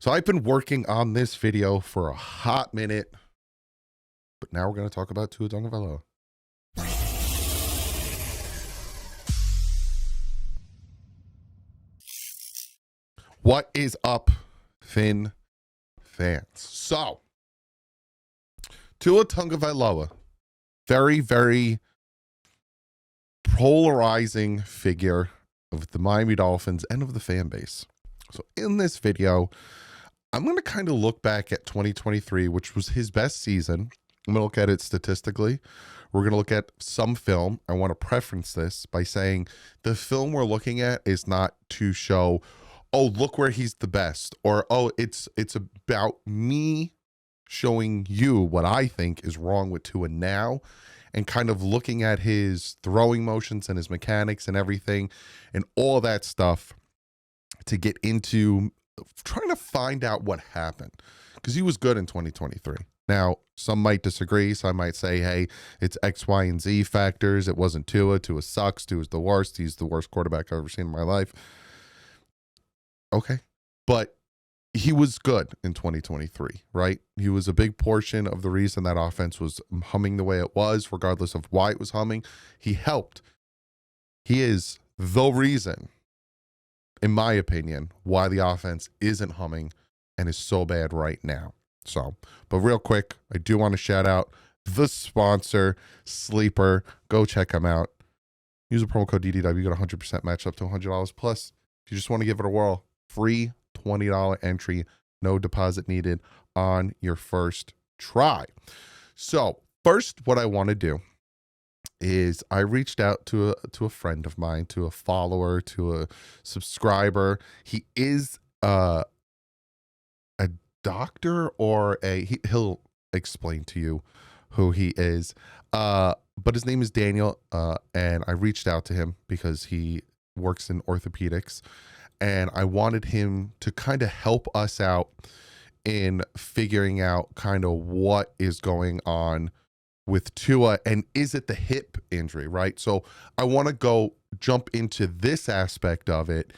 So I've been working on this video for a hot minute, but now we're going to talk about Tua Tagovailoa. What is up, Finn fans? So, Tua Tagovailoa, very, very polarizing figure of the Miami Dolphins and of the fan base. So in this video, I'm going to kind of look back at 2023, which was his best season. I'm going to look at it statistically. We're going to look at some film. I want to preference this by saying the film we're looking at is not to show, oh, look where he's the best, or, oh, it's about me showing you what I think is wrong with Tua now, and kind of looking at his throwing motions and his mechanics and everything and all that stuff to get into trying to find out what happened, because he was good in 2023. Now, some might disagree. Some might say, hey, it's X, Y, and Z factors. It wasn't Tua. Tua sucks. Tua's the worst. He's the worst quarterback I've ever seen in my life. Okay. But he was good in 2023, right? He was a big portion of the reason that offense was humming the way it was, regardless of why it was humming. He helped. He is the reason, in my opinion, why the offense isn't humming and is so bad right now. So, but real quick, I do want to shout out the sponsor, Sleeper. Go check them out. Use the promo code DDW. You get 100% match up to $100. Plus, if you just want to give it a whirl, free $20 entry, no deposit needed on your first try. So, first, what I want to do is I reached out to a friend of mine, to a follower, to a subscriber. He is a doctor, or he'll explain to you who he is. But his name is Daniel, and I reached out to him because he works in orthopedics, and I wanted him to kind of help us out in figuring out kind of what is going on with Tua, and is it the hip injury, right? So I want to jump into this aspect of it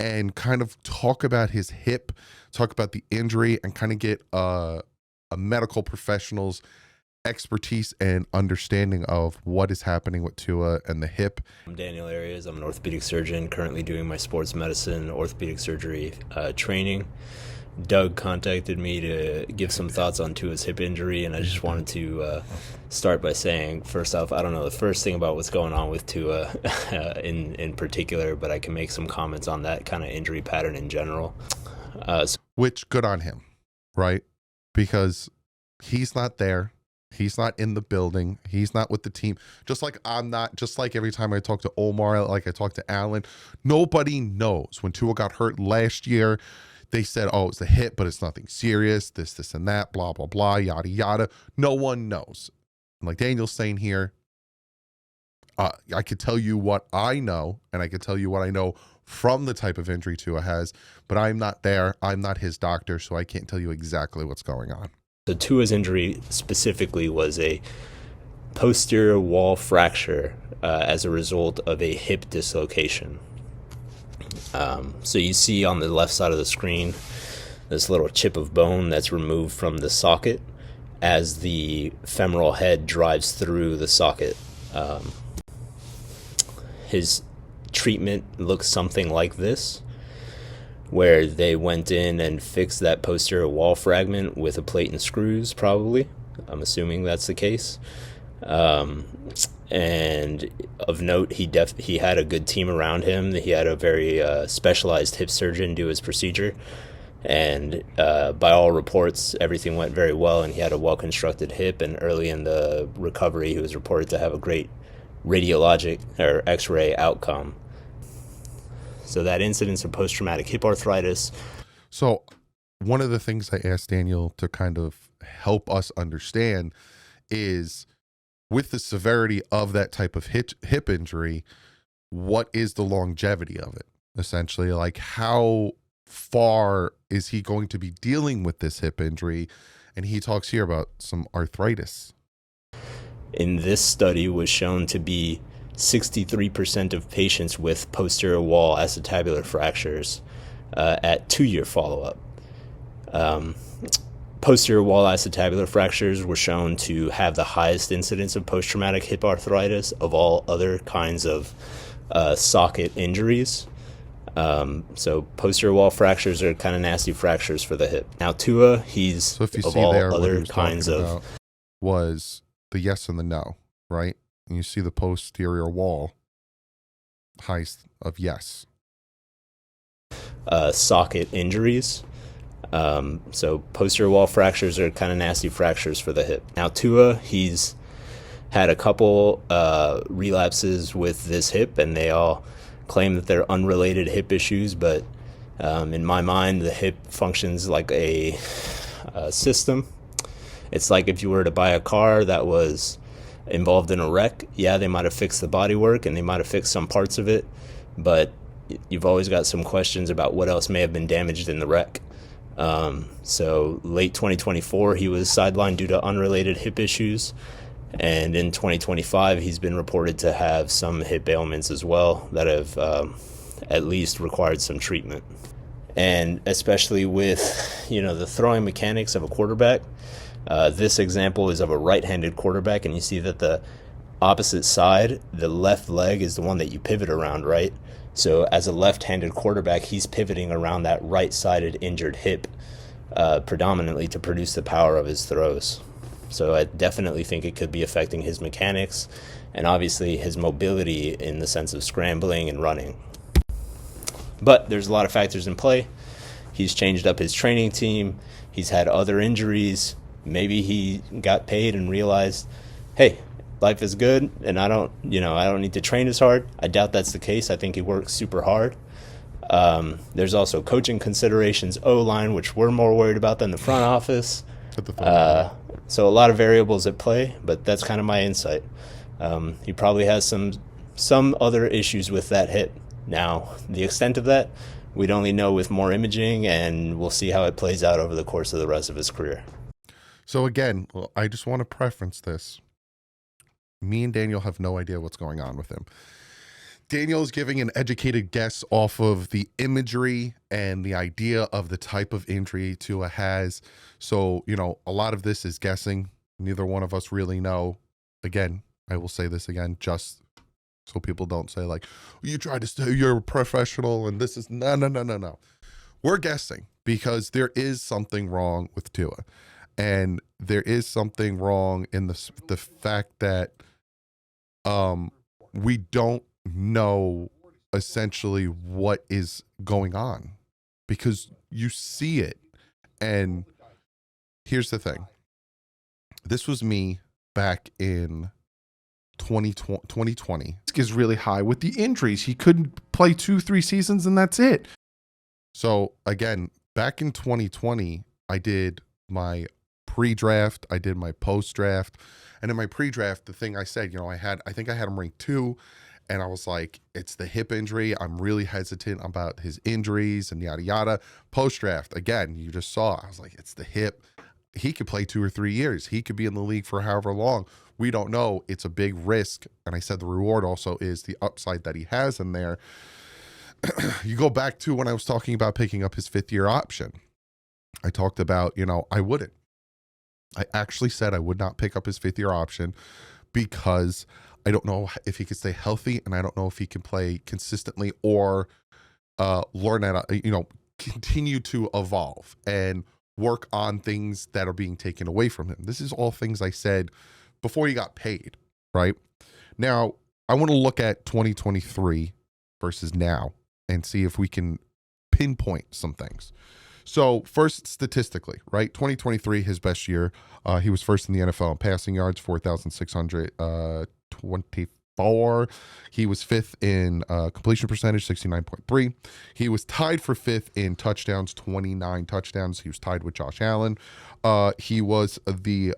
and kind of talk about his hip, talk about the injury, and kind of get a medical professional's expertise and understanding of what is happening with Tua and the hip. I'm Daniel Arias. I'm an orthopedic surgeon currently doing my sports medicine orthopedic surgery training. Doug contacted me to give some thoughts on Tua's hip injury, and I just wanted to start by saying, first off, I don't know the first thing about what's going on with Tua in particular, but I can make some comments on that kind of injury pattern in general. Which, good on him, right? Because he's not there. He's not in the building. He's not with the team. Just like I'm not, just like every time I talk to Omar, like I talk to Alan, nobody knows. When Tua got hurt last year, they said, oh, it's a hit, but it's nothing serious, this, and that, blah, blah, blah, yada, yada. No one knows. And like Daniel's saying here, I could tell you what I know, and I could tell you what I know from the type of injury Tua has, but I'm not there. I'm not his doctor, so I can't tell you exactly what's going on. So Tua's injury specifically was a posterior wall fracture as a result of a hip dislocation. So you see on the left side of the screen this little chip of bone that's removed from the socket as the femoral head drives through the socket. His treatment looks something like this, where they went in and fixed that posterior wall fragment with a plate and screws, probably. I'm assuming that's the case. And of note, he had a good team around him. He had a very specialized hip surgeon do his procedure. And by all reports, everything went very well, and he had a well-constructed hip. And early in the recovery, he was reported to have a great radiologic or X-ray outcome. So that incidence of post-traumatic hip arthritis. So one of the things I asked Daniel to kind of help us understand is, with the severity of that type of hip injury, what is the longevity of it? Essentially, like, how far is he going to be dealing with this hip injury? And he talks here about some arthritis. In this study was shown to be 63% of patients with posterior wall acetabular fractures at 2-year follow-up. Posterior wall acetabular fractures were shown to have the highest incidence of post-traumatic hip arthritis of all other kinds of socket injuries. So posterior wall fractures are kind of nasty fractures for the hip. Now Tua, he's So if you of see all there, what he other was kinds talking of about was the yes and the no, right? And you see the posterior wall highest of yes. socket injuries. So posterior wall fractures are kind of nasty fractures for the hip. Now Tua, he's had a couple relapses with this hip, and they all claim that they're unrelated hip issues, but in my mind, the hip functions like a system. It's like if you were to buy a car that was involved in a wreck, yeah, they might have fixed the bodywork and they might have fixed some parts of it, but you've always got some questions about what else may have been damaged in the wreck. So late 2024, he was sidelined due to unrelated hip issues. And in 2025, he's been reported to have some hip ailments as well that have at least required some treatment. And especially with, the throwing mechanics of a quarterback, this example is of a right-handed quarterback, and you see that the opposite side, the left leg, is the one that you pivot around, right? So as a left-handed quarterback, he's pivoting around that right-sided injured hip predominantly to produce the power of his throws. So I definitely think it could be affecting his mechanics and obviously his mobility in the sense of scrambling and running. But there's a lot of factors in play. He's changed up his training team. He's had other injuries. Maybe he got paid and realized, hey, life is good and I don't need to train as hard. I doubt that's the case. I think he works super hard. There's also coaching considerations, O-line, which we're more worried about than the front office. So a lot of variables at play, but that's kind of my insight. He probably has some other issues with that hip. Now, the extent of that, we'd only know with more imaging, and we'll see how it plays out over the course of the rest of his career. So again, I just want to preference this. Me and Daniel have no idea what's going on with him. Daniel is giving an educated guess off of the imagery and the idea of the type of injury Tua has. So, a lot of this is guessing. Neither one of us really know. Again, I will say this again, just so people don't say like, you tried to say you're a professional and this is no. We're guessing because there is something wrong with Tua. And there is something wrong in the fact that we don't know essentially what is going on because you see it. And here's the thing. This was me back in 2020. Risk is really high with the injuries. He couldn't play 2-3 seasons and that's it. So again, back in 2020, I did my pre-draft, I did my post-draft, and in my pre-draft, the thing I said, I think I had him ranked 2, and I was like, it's the hip injury. I'm really hesitant about his injuries and yada yada. Post-draft, again, you just saw, I was like, it's the hip. He could play 2 or 3 years. He could be in the league for however long. We don't know. It's a big risk, and I said the reward also is the upside that he has in there. You go back to when I was talking about picking up his 5th-year option. I talked about, I wouldn't. I actually said I would not pick up his 5th-year option because I don't know if he could stay healthy, and I don't know if he can play consistently or learn at continue to evolve and work on things that are being taken away from him. This is all things I said before he got paid, right? Now, I want to look at 2023 versus now and see if we can pinpoint some things. So first, statistically, right? 2023, his best year. He was first in the NFL in passing yards, 4,624. He was 5th in completion percentage, 69.3. He was tied for 5th in touchdowns, 29 touchdowns. He was tied with Josh Allen. He was the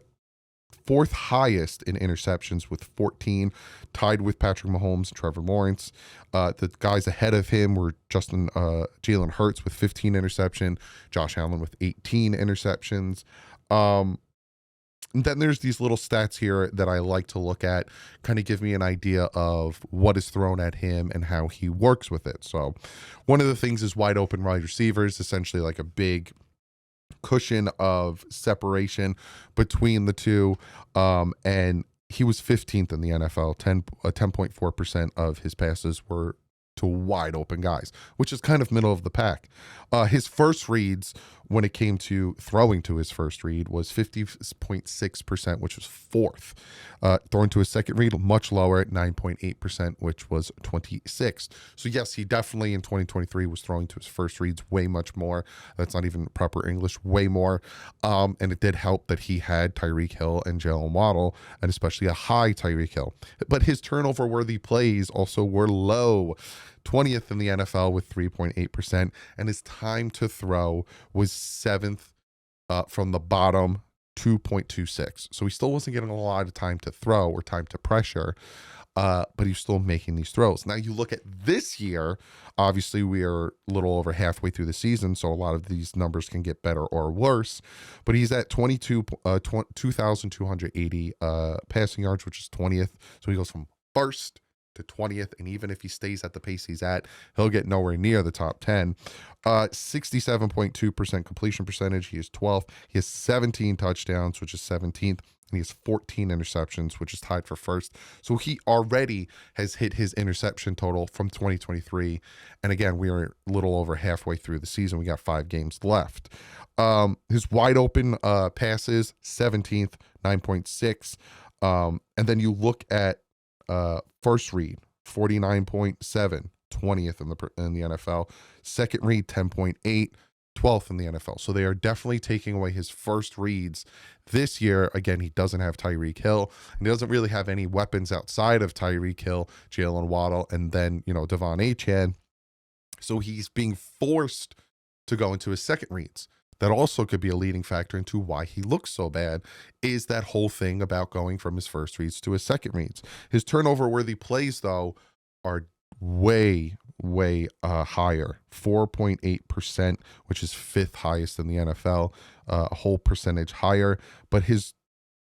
4th highest in interceptions with 14, tied with Patrick Mahomes and Trevor Lawrence. The guys ahead of him were Jalen Hurts with 15 interception, Josh Allen with 18 interceptions. And then there's these little stats here that I like to look at, kind of give me an idea of what is thrown at him and how he works with it. So one of the things is wide open wide receivers, essentially like a big cushion of separation between the two. And he was 15th in the NFL. 10.4% of his passes were to wide open guys, which is kind of middle of the pack. His first reads, when it came to throwing to his first read, was 50.6%, which was fourth. Throwing to his second read, much lower at 9.8%, which was 26th. So yes, he definitely in 2023 was throwing to his first reads way much more. That's not even proper English, way more. And it did help that he had Tyreek Hill and Jalen Waddle, and especially a high Tyreek Hill. But his turnover-worthy plays also were low. 20th in the NFL with 3.8%, and his time to throw was 7th from the bottom, 2.26. So he still wasn't getting a lot of time to throw or time to pressure, but he's still making these throws. Now you look at this year, obviously we are a little over halfway through the season, so a lot of these numbers can get better or worse, but he's at 2,280 passing yards, which is 20th. So he goes from first to 20th, and even if he stays at the pace he's at, he'll get nowhere near the top 10. 67.2% completion percentage, he is 12th. He has 17 touchdowns, which is 17th, and he has 14 interceptions, which is tied for first. So he already has hit his interception total from 2023, and again, we are a little over halfway through the season. We got 5 games left. His wide open passes, 17th, 9.6. And then you look at first read, 49.7, 20th in the NFL. Second read, 10.8, 12th in the NFL. So they are definitely taking away his first reads this year. Again, he doesn't have Tyreek Hill, and he doesn't really have any weapons outside of Tyreek Hill, Jalen Waddle, and then, Devon Achane. So he's being forced to go into his second reads. That also could be a leading factor into why he looks so bad, is that whole thing about going from his first reads to his second reads. His turnover-worthy plays, though, are way higher, 4.8%, which is 5th highest in the NFL, a whole percentage higher. But his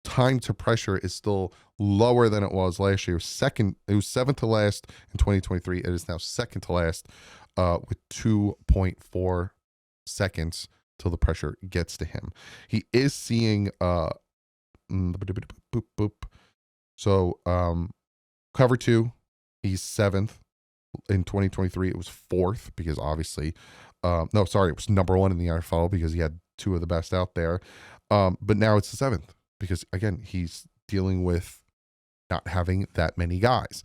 time to pressure is still lower than it was last year. It was 7th to last in 2023. It is now 2nd to last with 2.4 seconds till the pressure gets to him. He is seeing so cover 2, he's 7th. In 2023 it was 4th, because obviously it was number 1 in the NFL because he had 2 of the best out there. But now it's the 7th because, again, he's dealing with not having that many guys.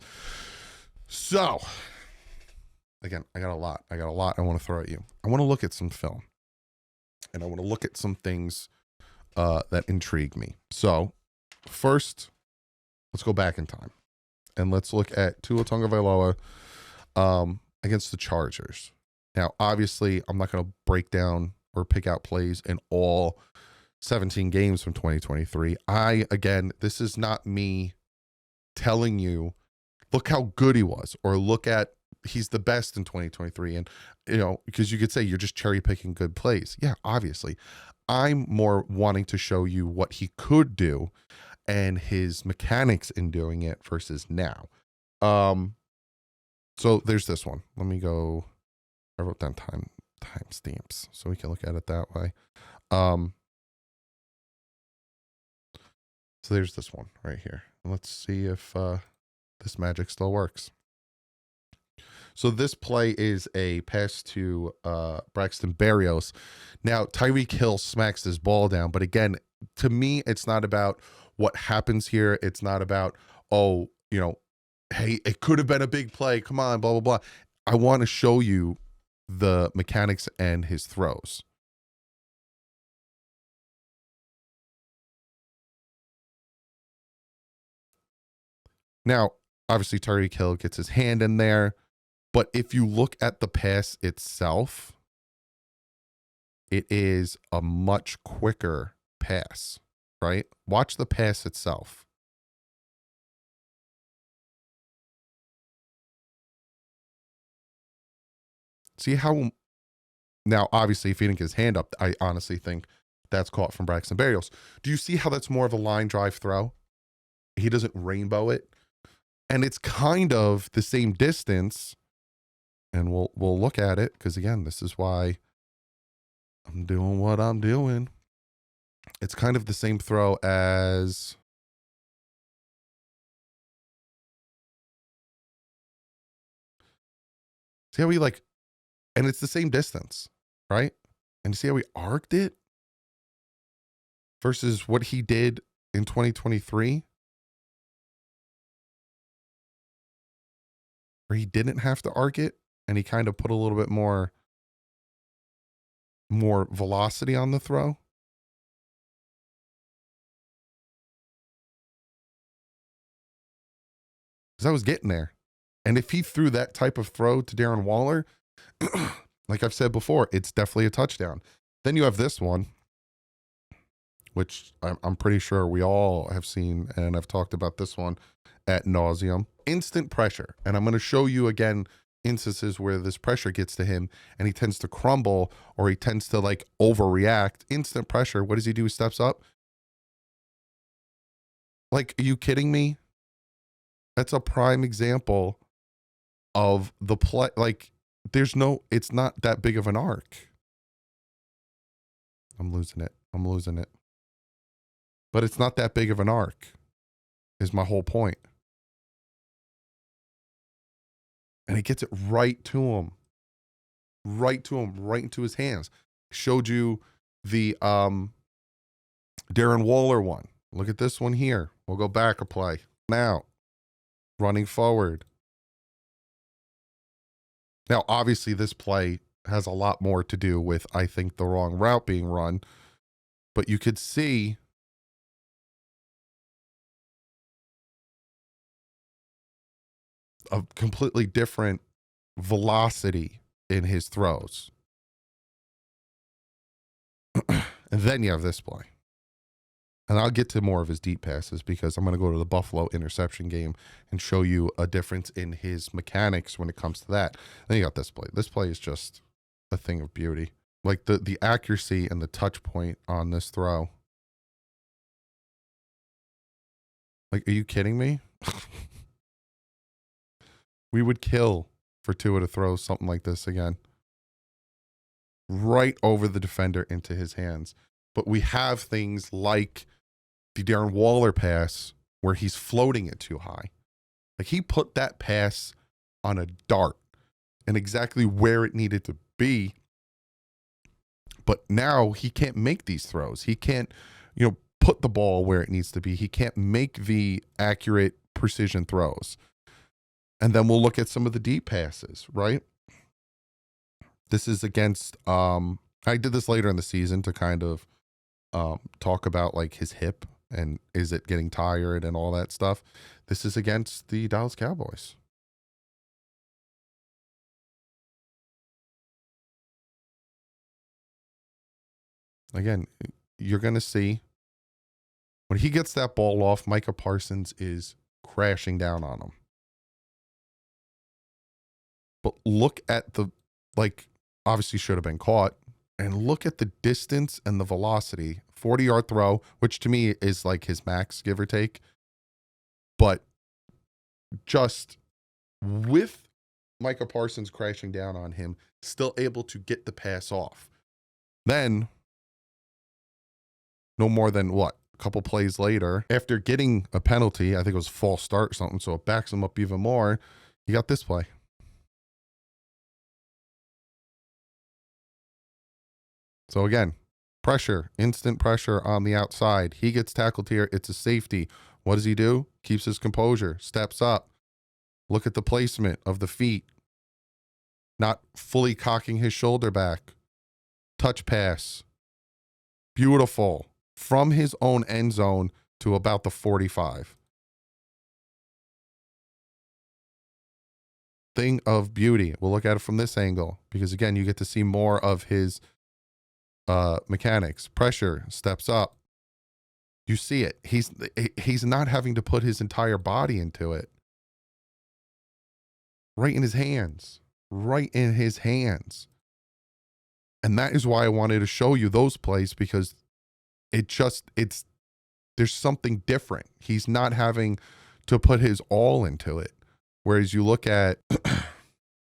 So again, I got a lot I want to throw at you. I want to look at some film, and I want to look at some things that intrigue me. So first, let's go back in time, and let's look at Tua Tagovailoa against the Chargers. Now, obviously, I'm not going to break down or pick out plays in all 17 games from 2023. Again, this is not me telling you, look how good he was, or look at he's the best in 2023. And, because you could say you're just cherry picking good plays. Yeah, obviously. I'm more wanting to show you what he could do and his mechanics in doing it versus now. So there's this one. Let me go. I wrote down time stamps so we can look at it that way. So there's this one right here. Let's see if this magic still works. So this play is a pass to Braxton Berrios. Now, Tyreek Hill smacks this ball down, but again, to me, it's not about what happens here. It's not about, hey, it could have been a big play. Come on, blah, blah, blah. I want to show you the mechanics and his throws. Now, obviously, Tyreek Hill gets his hand in there. But if you look at the pass itself, it is a much quicker pass, right? Watch the pass itself. See how, now, obviously, if he didn't get his hand up, I honestly think that's caught from Braxton Berrios. Do you see how that's more of a line drive throw? He doesn't rainbow it. And it's kind of the same distance. And we'll look at it because, again, this is why I'm doing what I'm doing. It's kind of the same throw as... See how he like... And it's the same distance, right? And you see how he arced it? Versus what he did in 2023? Where he didn't have to arc it, and he kind of put a little bit more velocity on the throw. Because I was getting there. And if he threw that type of throw to Darren Waller, like I've said before, it's definitely a touchdown. Then you have this one, which I'm pretty sure we all have seen, and I've talked about this one ad nauseum. Instant pressure. And I'm going to show you again instances where this pressure gets to him and he tends to crumble or he tends to like overreact. Instant pressure. What does he do? He steps up. Like, are you kidding me? That's a prime example of the play. Like, it's not that big of an arc. I'm losing it. But it's not that big of an arc, is my whole point. And he gets it right to him. Right into his hands. Showed you the Darren Waller one. Look at this one here. We'll go back a play. Now, running forward. Now, obviously, this play has a lot more to do with, I think, the wrong route being run. But you could see a completely different velocity in his throws. And then you have this play. And I'll get to more of his deep passes because I'm going to go to the Buffalo interception game and show you a difference in his mechanics when it comes to that. Then you got this play. This play is just a thing of beauty. Like the accuracy and the touch point on this throw. Like, are you kidding me? We would kill for Tua to throw something like this again. Right over the defender into his hands. But we have things like the Darren Waller pass where he's floating it too high. Like, he put that pass on a dart and exactly where it needed to be. But now he can't make these throws. He can't, put the ball where it needs to be. He can't make the accurate precision throws. And then we'll look at some of the deep passes, right? This is against, I did this later in the season to kind of talk about like his hip and is it getting tired and all that stuff. This is against the Dallas Cowboys. Again, you're going to see when he gets that ball off, Micah Parsons is crashing down on him. But look at obviously should have been caught. And look at the distance and the velocity. 40-yard throw, which to me is like his max, give or take. But just with Micah Parsons crashing down on him, still able to get the pass off. Then, no more than a couple plays later, after getting a penalty, I think it was false start or something, so it backs him up even more, you got this play. So again, pressure, instant pressure on the outside. He gets tackled here. It's a safety. What does he do? Keeps his composure, steps up. Look at the placement of the feet. Not fully cocking his shoulder back. Touch pass. Beautiful. From his own end zone to about the 45. Thing of beauty. We'll look at it from this angle because, again, you get to see more of his mechanics. Pressure, steps up. You see it. He's not having to put his entire body into it. Right in his hands. Right in his hands. And that is why I wanted to show you those plays because there's something different. He's not having to put his all into it. Whereas you look at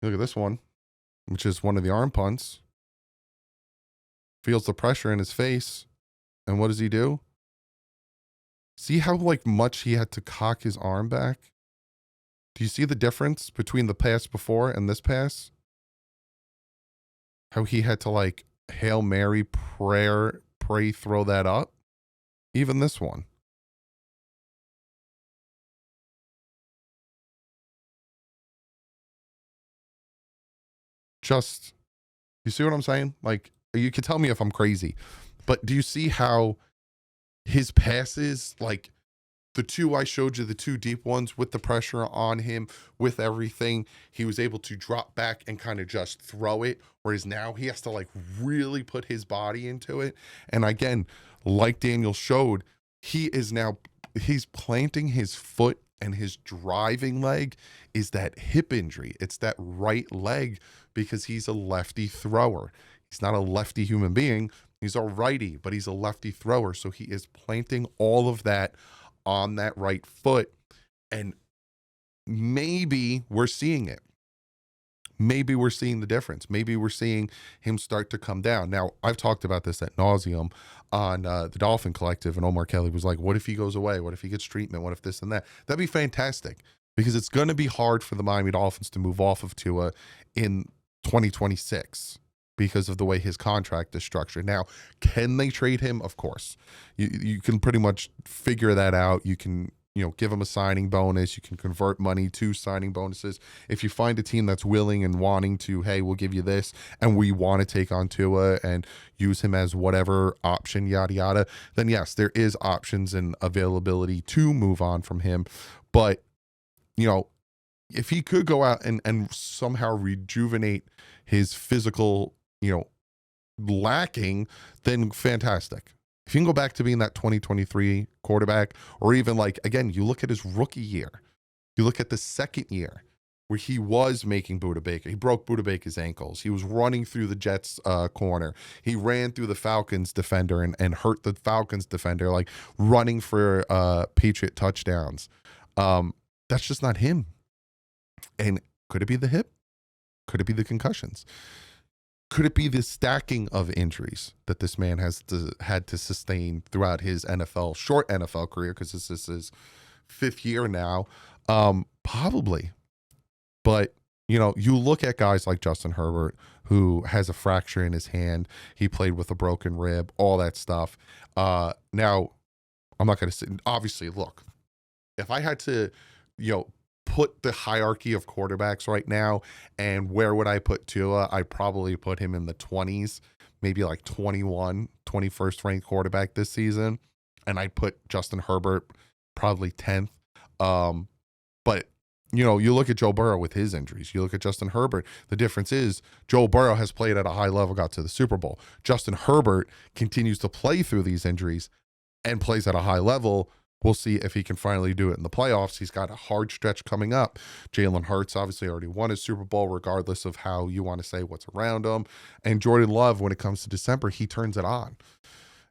this one, which is one of the arm punts. feels the pressure in his face. And what does he do? See how like much he had to cock his arm back? Do you see the difference between the pass before and this pass? How he had to like Hail Mary pray, throw that up? Even this one. Just, you see what I'm saying? Like, you can tell me if I'm crazy, but do you see how his passes, like the two I showed you, the two deep ones with the pressure on him, with everything, he was able to drop back and kind of just throw it, whereas now he has to like really put his body into it. And again, like Daniel showed, he's planting his foot, and his driving leg is that hip injury. It's that right leg, because he's a lefty thrower. He's not a lefty human being. He's a righty, but he's a lefty thrower. So he is planting all of that on that right foot. And maybe we're seeing it. Maybe we're seeing the difference. Maybe we're seeing him start to come down. Now, I've talked about this at nauseum on the Dolphin Collective, and Omar Kelly was like, what if he goes away? What if he gets treatment? What if this and that? That'd be fantastic, because it's going to be hard for the Miami Dolphins to move off of Tua in 2026 because of the way his contract is structured. Now, can they trade him? Of course. You can pretty much figure that out. You can, give him a signing bonus. You can convert money to signing bonuses. If you find a team that's willing and wanting to, hey, we'll give you this, and we want to take on Tua and use him as whatever option, yada, yada, then yes, there is options and availability to move on from him. But, if he could go out and somehow rejuvenate his physical, lacking, then fantastic. If you can go back to being that 2023 quarterback, or even like, again, you look at his rookie year, you look at the second year where he was making Budda Baker. He broke Budda Baker's ankles. He was running through the Jets corner. He ran through the Falcons defender and hurt the Falcons defender, like running for Patriot touchdowns. That's just not him. And could it be the hip? Could it be the concussions? Could it be the stacking of injuries that this man had to sustain throughout his short NFL career? Because this is his fifth year now. Probably. But, you look at guys like Justin Herbert, who has a fracture in his hand. He played with a broken rib, all that stuff. Now, I'm not going to say, obviously, look, if I had to, put the hierarchy of quarterbacks right now, and where would I put Tua? I'd probably put him in the 20s, maybe like 21st ranked quarterback this season. And I'd put Justin Herbert probably 10th. But, you look at Joe Burrow with his injuries. You look at Justin Herbert. The difference is Joe Burrow has played at a high level, got to the Super Bowl. Justin Herbert continues to play through these injuries and plays at a high level. We'll see if he can finally do it in the playoffs. He's got a hard stretch coming up. Jalen Hurts obviously already won his Super Bowl, regardless of how you want to say what's around him. And Jordan Love, when it comes to December, he turns it on.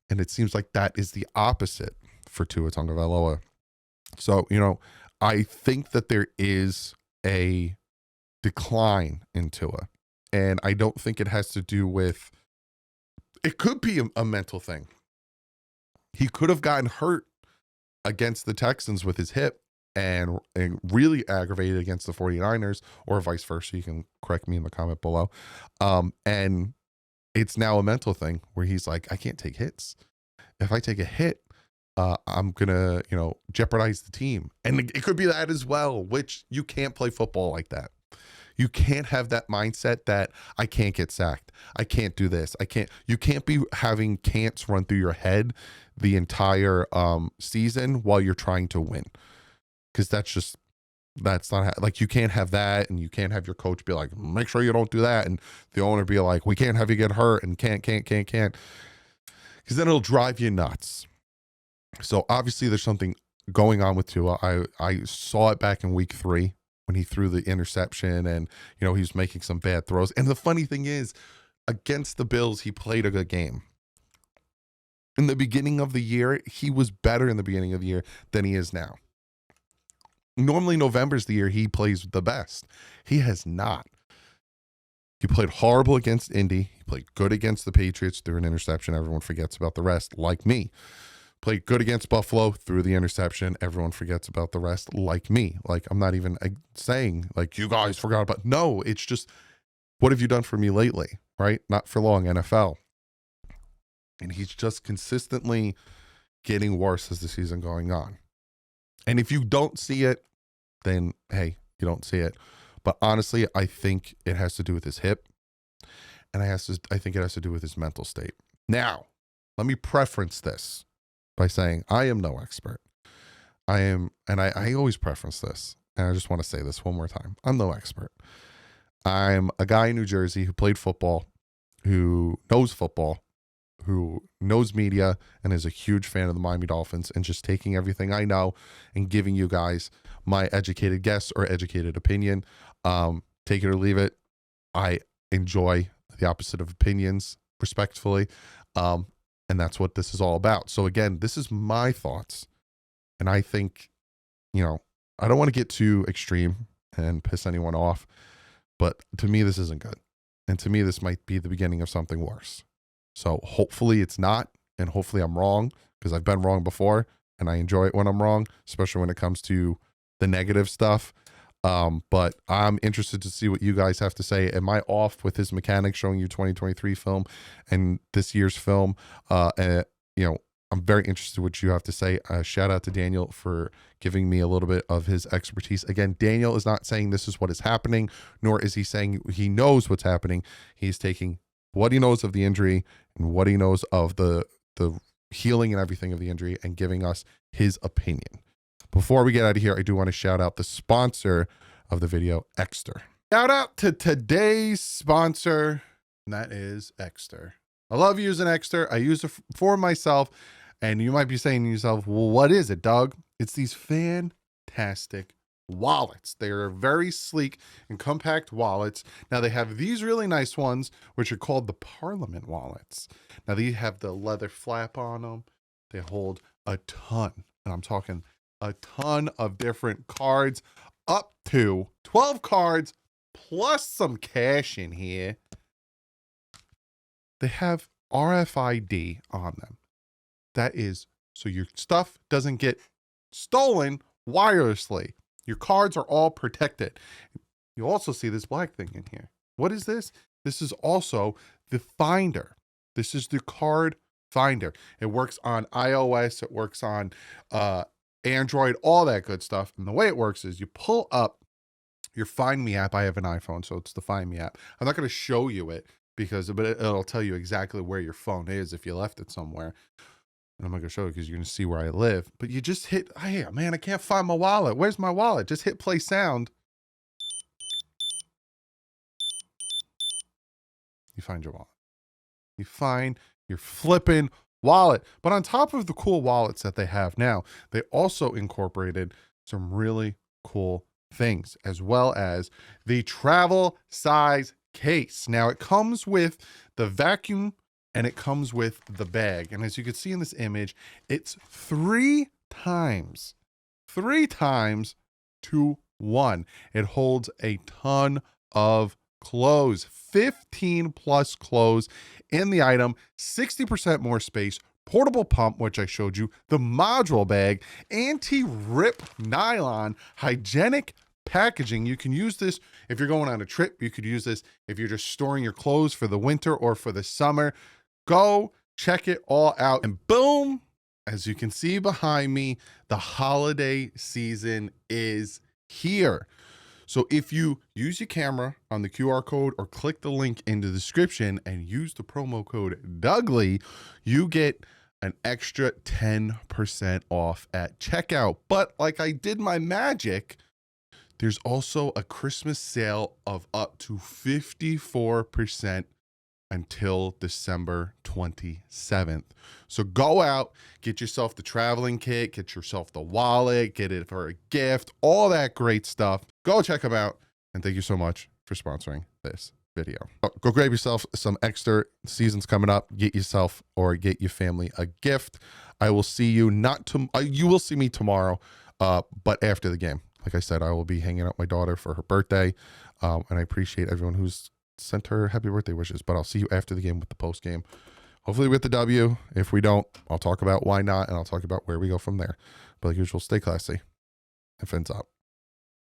And it seems like that is the opposite for Tua Tagovailoa. So, I think that there is a decline in Tua. And I don't think it has to do with, it could be a mental thing. He could have gotten hurt against the Texans with his hip and really aggravated against the 49ers, or vice versa. You can correct me in the comment below. And it's now a mental thing where he's like, I can't take hits. If I take a hit, I'm going to, jeopardize the team. And it could be that as well, which you can't play football like that. You can't have that mindset that I can't get sacked. I can't do this. You can't be having can'ts run through your head the entire season while you're trying to win. Because that's not like, you can't have that, and you can't have your coach be like, make sure you don't do that. And the owner be like, we can't have you get hurt and can't. Because then it'll drive you nuts. So obviously there's something going on with Tua. I saw it back in week 3 when he threw the interception, and, he was making some bad throws. And the funny thing is, against the Bills, he played a good game. In the beginning of the year, he was better in the beginning of the year than he is now. Normally, November's the year he plays the best. He has not. He played horrible against Indy. He played good against the Patriots, threw an interception. Everyone forgets about the rest, like me. Played good against Buffalo, threw the interception. Everyone forgets about the rest, like me. Like, I'm not even saying, like, you guys forgot about. No, it's just, what have you done for me lately, right? Not for long, NFL. And he's just consistently getting worse as the season going on. And if you don't see it, then, hey, you don't see it. But honestly, I think it has to do with his hip. And I think it has to do with his mental state. Now, let me preference this by saying I am no expert. I always preference this. And I just want to say this one more time. I'm no expert. I'm a guy in New Jersey who played football, who knows football, who knows media, and is a huge fan of the Miami Dolphins, and just taking everything I know and giving you guys my educated guess or educated opinion. Take it or leave it. I enjoy the opposite of opinions, respectfully. And that's what this is all about. So again, this is my thoughts. And I think, I don't want to get too extreme and piss anyone off, but to me, this isn't good. And to me, this might be the beginning of something worse. So hopefully it's not, and hopefully I'm wrong, because I've been wrong before, and I enjoy it when I'm wrong, especially when it comes to the negative stuff. But I'm interested to see what you guys have to say. Am I off with his mechanics showing you 2023 film and this year's film? I'm very interested in what you have to say. Shout out to Daniel for giving me a little bit of his expertise. Again, Daniel is not saying this is what is happening, nor is he saying he knows what's happening. He's taking what he knows of the injury and what he knows of the healing and everything of the injury and giving us his opinion. Before we get out of here, I do want to shout out the sponsor of the video, Exter. Shout out to today's sponsor, and that is Exter. I love using Exter. I use it for myself, and you might be saying to yourself, well, what is it, Doug? It's these fantastic wallets. They are very sleek and compact wallets. Now they have these really nice ones, which are called the Parliament wallets. Now they have the leather flap on them. They hold a ton, and I'm talking a ton of different cards, up to 12 cards plus some cash in here. They have RFID on them. That is so your stuff doesn't get stolen wirelessly. Your cards are all protected. You also see this black thing in here. What is this? This is also the finder. This is the card finder. It works on iOS. It works on Android, all that good stuff. And the way it works is you pull up your Find Me app. I have an iPhone, so it's the Find Me app. I'm not going to show you it but it'll tell you exactly where your phone is if you left it somewhere. And I'm not going to show you because you're going to see where I live. But you just hit, hey, man, I can't find my wallet. Where's my wallet? Just hit play sound. You find your wallet. You find your flipping wallet. But on top of the cool wallets that they have now, they also incorporated some really cool things, as well as the travel size case. Now it comes with the vacuum and it comes with the bag. And as you can see in this image, it's three times to one. It holds a ton of clothes, 15 plus clothes in the item, 60% more space, portable pump, which I showed you, the module bag, anti-rip nylon, hygienic packaging. You can use this if you're going on a trip. You could use this if you're just storing your clothes for the winter or for the summer. Go check it all out. And boom, as you can see behind me, the holiday season is here. So if you use your camera on the QR code or click the link in the description and use the promo code Douglie, you get an extra 10% off at checkout. But like I did my magic, there's also a Christmas sale of up to 54% until December 27th. So go out, get yourself the traveling kit, get yourself the wallet, get it for a gift, all that great stuff. Go check them out. And thank you so much for sponsoring this video. Go grab yourself some extra. Seasons coming up. Get yourself or get your family a gift. I will see you you will see me tomorrow, but after the game. Like I said, I will be hanging out with my daughter for her birthday. And I appreciate everyone who's sent her happy birthday wishes. But I'll see you after the game with the post game. Hopefully with the W. If we don't, I'll talk about why not, and I'll talk about where we go from there. But like usual, stay classy and fins up.